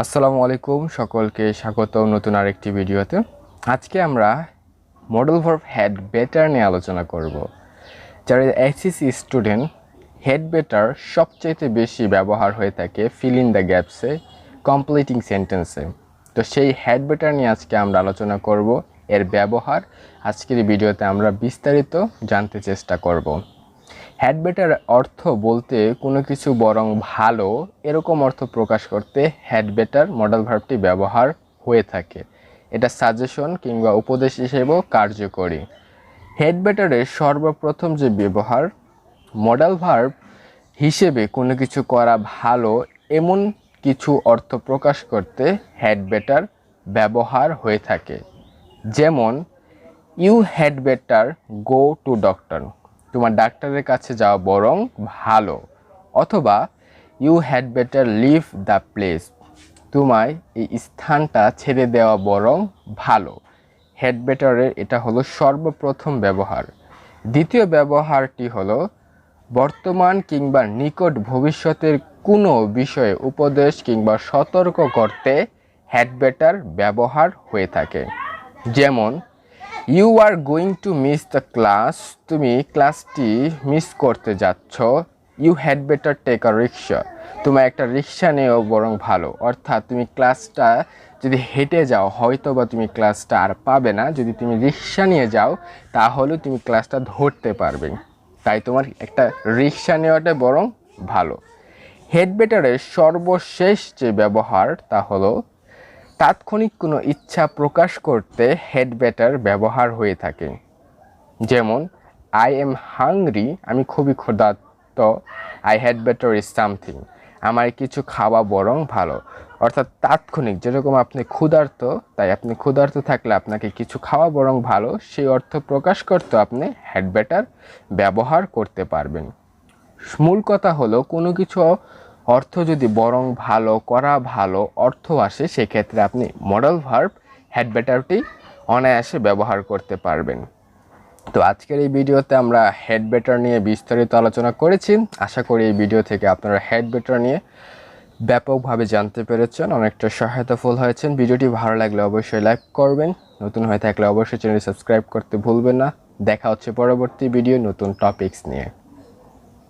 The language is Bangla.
আসসালামু আলাইকুম, সকলকে স্বাগত নতুন আরেকটি ভিডিওতে। আজকে আমরা মডেল ভার্ব হ্যাড বেটার নিয়ে আলোচনা করব। যারা এইচএসসি স্টুডেন্ট, হ্যাড বেটার সবচাইতে বেশি ব্যবহার হয়ে থাকে ফিল ইন দ্য গ্যাপসে, কমপ্লিটিং সেন্টেন্সে। তো সেই হ্যাড বেটার নিয়ে আজকে আমরা আলোচনা করব। এর ব্যবহার আজকের এই ভিডিওতে আমরা বিস্তারিত জানতে চেষ্টা করব। হ্যাড বেটার অর্থ বলতে কোনো কিছু বরং ভালো, এরকম অর্থ প্রকাশ করতে হ্যাড বেটার মডেল ভার্বটি ব্যবহার হয়ে থাকে। এটা সাজেশন কিংবা উপদেশ হিসেবেও কার্যকরী। হ্যাড বেটারের সর্বপ্রথম যে ব্যবহার, মডেল ভার্ব হিসেবে কোনো কিছু করা ভালো এমন কিছু অর্থ প্রকাশ করতে হ্যাড বেটার ব্যবহার হয়ে থাকে। যেমন you had better go to doctor, তোমার ডাক্তারের কাছে যাওয়া বরং ভালো। অথবা you had better leave the place, তোমায় এই স্থানটা ছেড়ে দেওয়া বরং ভালো। হ্যাড বেটারের এটা হলো সর্বপ্রথম ব্যবহার। দ্বিতীয় ব্যবহারটি হলো বর্তমান কিংবা নিকট ভবিষ্যতের কোনো বিষয়ে উপদেশ কিংবা সতর্ক করতে হ্যাড বেটার ব্যবহার হয়ে থাকে। যেমন you are going to miss the class, তুমি ক্লাসটি মিস করতে যাচ্ছ। You had better take a rickshaw, তোমার একটা রিক্সা নেও বরং ভালো। অর্থাৎ তুমি ক্লাসটা যদি হেঁটে যাও হয়তো বা তুমি ক্লাসটা আর পাবে না, যদি তুমি রিক্সা নিয়ে যাও তাহলে তুমি ক্লাসটা ধরতে পারবে। তাই তোমার একটা রিক্সা নেওয়াটা বরং ভালো। হ্যাড বেটারের সর্বশেষ যে ব্যবহার তা হলো তাৎক্ষণিক কোনো ইচ্ছা প্রকাশ করতে হ্যাড বেটার ব্যবহার হয়ে থাকে। যেমন আই এম হাংরি, আমি খুবই ক্ষুধার্ত। I had better is something, আমার কিছু খাওয়া বরং ভালো। অর্থাৎ তাৎক্ষণিক, যেরকম আপনি ক্ষুধার্ত, তাই আপনি ক্ষুধার্ত থাকলে আপনাকে কিছু খাওয়া বরং ভালো, সেই অর্থ প্রকাশ করতে আপনি হ্যাড বেটার ব্যবহার করতে পারবেন। মূল কথা হলো কোনো কিছু অর্থ যদি বরং ভালো, করা ভালো অর্থ আসে, সেক্ষেত্রে আপনি মডেল ভার্ব হ্যাড বেটারটি অনায়াসে ব্যবহার করতে পারবেন। তো আজকের এই ভিডিওতে আমরা হ্যাড বেটার নিয়ে বিস্তারিত আলোচনা করেছি। আশা করি এই ভিডিও থেকে আপনারা হ্যাড বেটার নিয়ে ব্যাপকভাবে জানতে পেরেছেন, অনেকটা সহায়তাফুল হয়েছেন। ভিডিওটি ভালো লাগলে অবশ্যই লাইক করবেন, নতুন হয়ে থাকলে অবশ্যই চ্যানেল সাবস্ক্রাইব করতে ভুলবেন না। দেখা হচ্ছে পরবর্তী ভিডিও নতুন টপিকস নিয়ে।